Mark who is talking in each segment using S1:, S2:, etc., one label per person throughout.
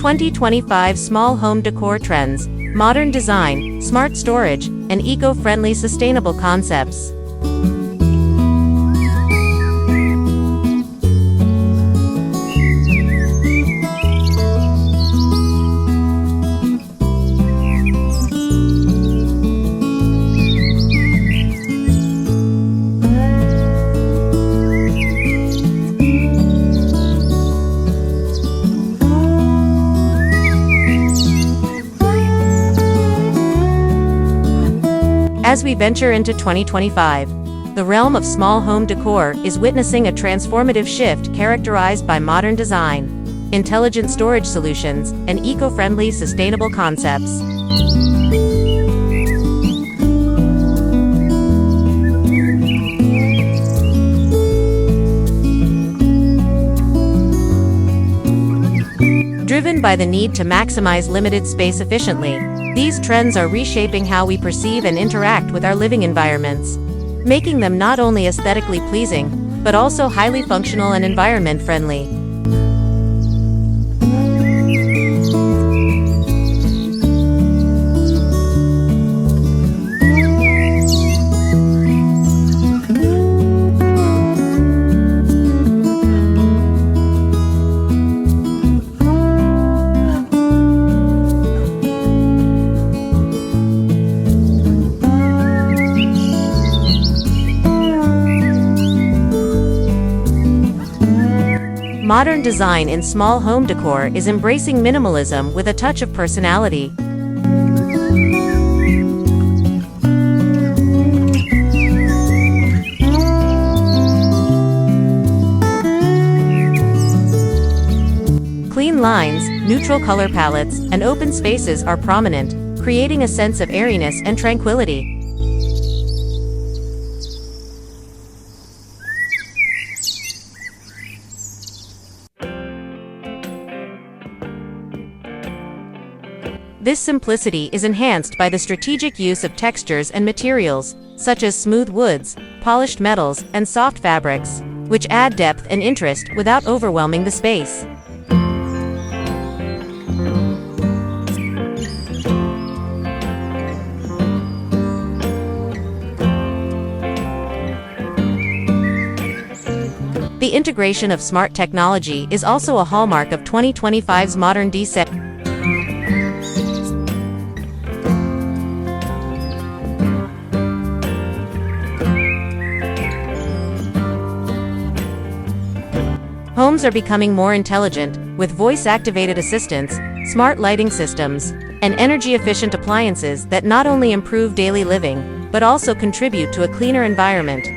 S1: 2025 Small Home Decor Trends, Modern Design, Smart Storage, and Eco-Friendly Sustainable Concepts. As we venture into 2025, the realm of small home decor is witnessing a transformative shift characterized by modern design, intelligent storage solutions, and eco-friendly sustainable concepts. Driven by the need to maximize limited space efficiently, these trends are reshaping how we perceive and interact with our living environments, making them not only aesthetically pleasing, but also highly functional and environment-friendly. Modern design in small home decor is embracing minimalism with a touch of personality. Clean lines, neutral color palettes, and open spaces are prominent, creating a sense of airiness and tranquility. This simplicity is enhanced by the strategic use of textures and materials, such as smooth woods, polished metals, and soft fabrics, which add depth and interest without overwhelming the space. The integration of smart technology is also a hallmark of 2025's modern design. Homes are becoming more intelligent, with voice-activated assistants, smart lighting systems, and energy-efficient appliances that not only improve daily living, but also contribute to a cleaner environment.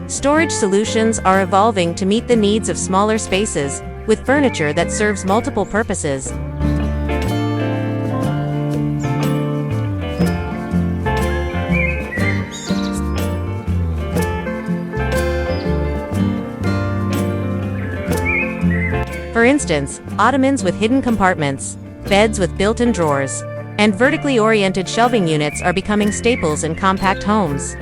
S1: Storage solutions are evolving to meet the needs of smaller spaces, with furniture that serves multiple purposes. For instance, ottomans with hidden compartments, beds with built-in drawers, and vertically oriented shelving units are becoming staples in compact homes.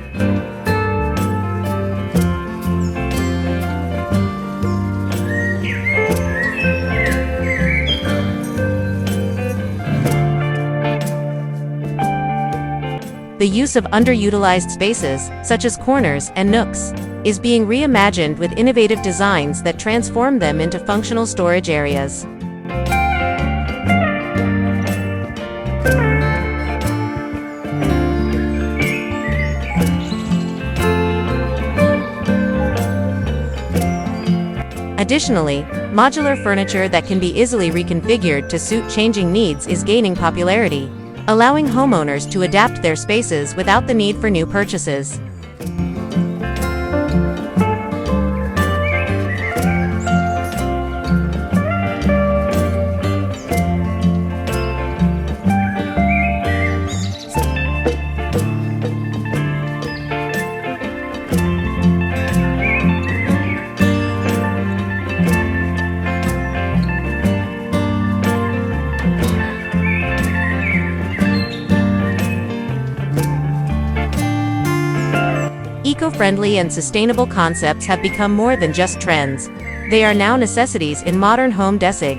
S1: The use of underutilized spaces, such as corners and nooks, is being reimagined with innovative designs that transform them into functional storage areas. Additionally, modular furniture that can be easily reconfigured to suit changing needs is gaining popularity, allowing homeowners to adapt their spaces without the need for new purchases. Eco-friendly and sustainable concepts have become more than just trends. They are now necessities in modern home decor.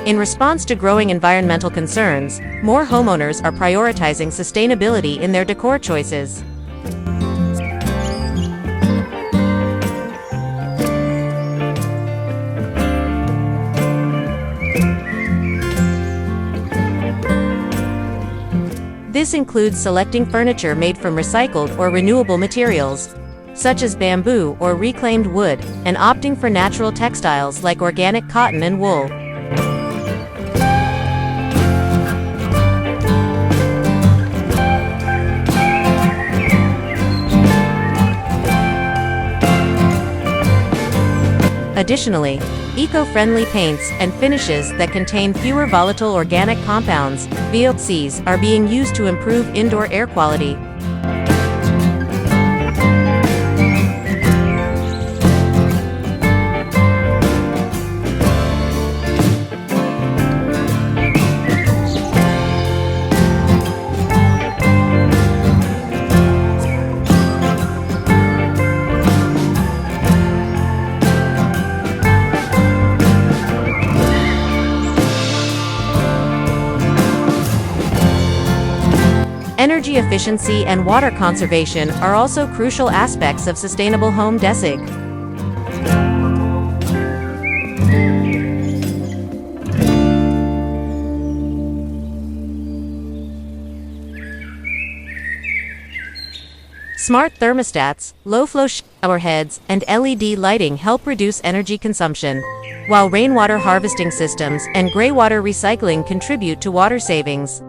S1: In response to growing environmental concerns, more homeowners are prioritizing sustainability in their decor choices. This includes selecting furniture made from recycled or renewable materials, such as bamboo or reclaimed wood, and opting for natural textiles like organic cotton and wool. Additionally, eco-friendly paints and finishes that contain fewer volatile organic compounds, VOCs, are being used to improve indoor air quality. Energy efficiency and water conservation are also crucial aspects of sustainable home decor. Smart thermostats, low-flow shower heads, and LED lighting help reduce energy consumption, while rainwater harvesting systems and greywater recycling contribute to water savings.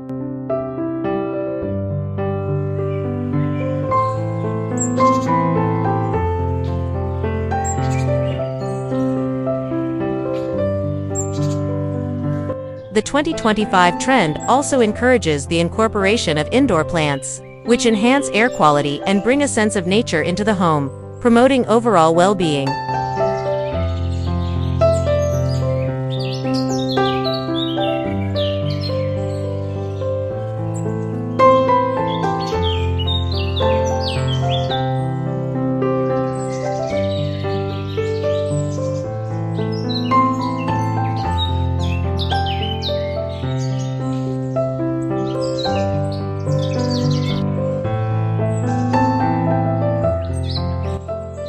S1: The 2025 trend also encourages the incorporation of indoor plants, which enhance air quality and bring a sense of nature into the home, promoting overall well-being.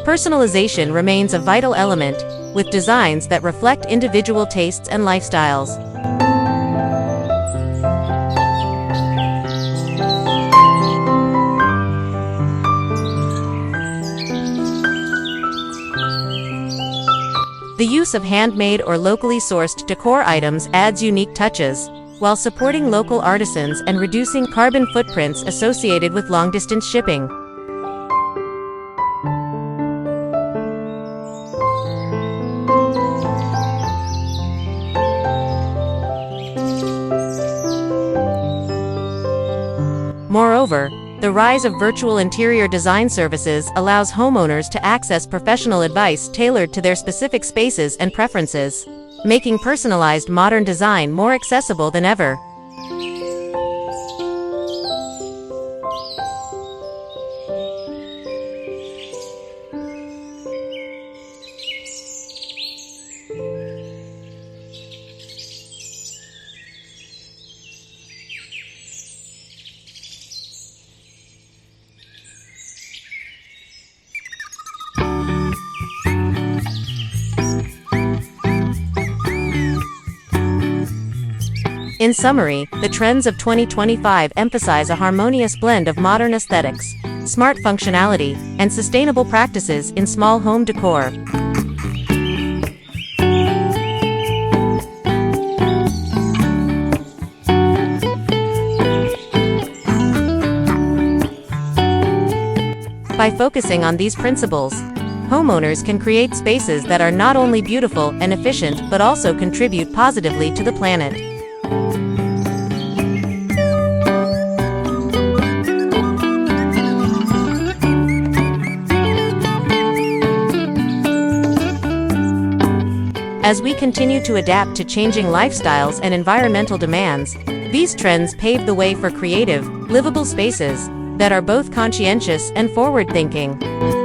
S1: Personalization remains a vital element, with designs that reflect individual tastes and lifestyles. The use of handmade or locally sourced decor items adds unique touches, while supporting local artisans and reducing carbon footprints associated with long-distance shipping. Moreover, the rise of virtual interior design services allows homeowners to access professional advice tailored to their specific spaces and preferences, making personalized modern design more accessible than ever. In summary, the trends of 2025 emphasize a harmonious blend of modern aesthetics, smart functionality, and sustainable practices in small home decor. By focusing on these principles, homeowners can create spaces that are not only beautiful and efficient but also contribute positively to the planet. As we continue to adapt to changing lifestyles and environmental demands, these trends pave the way for creative, livable spaces that are both conscientious and forward-thinking.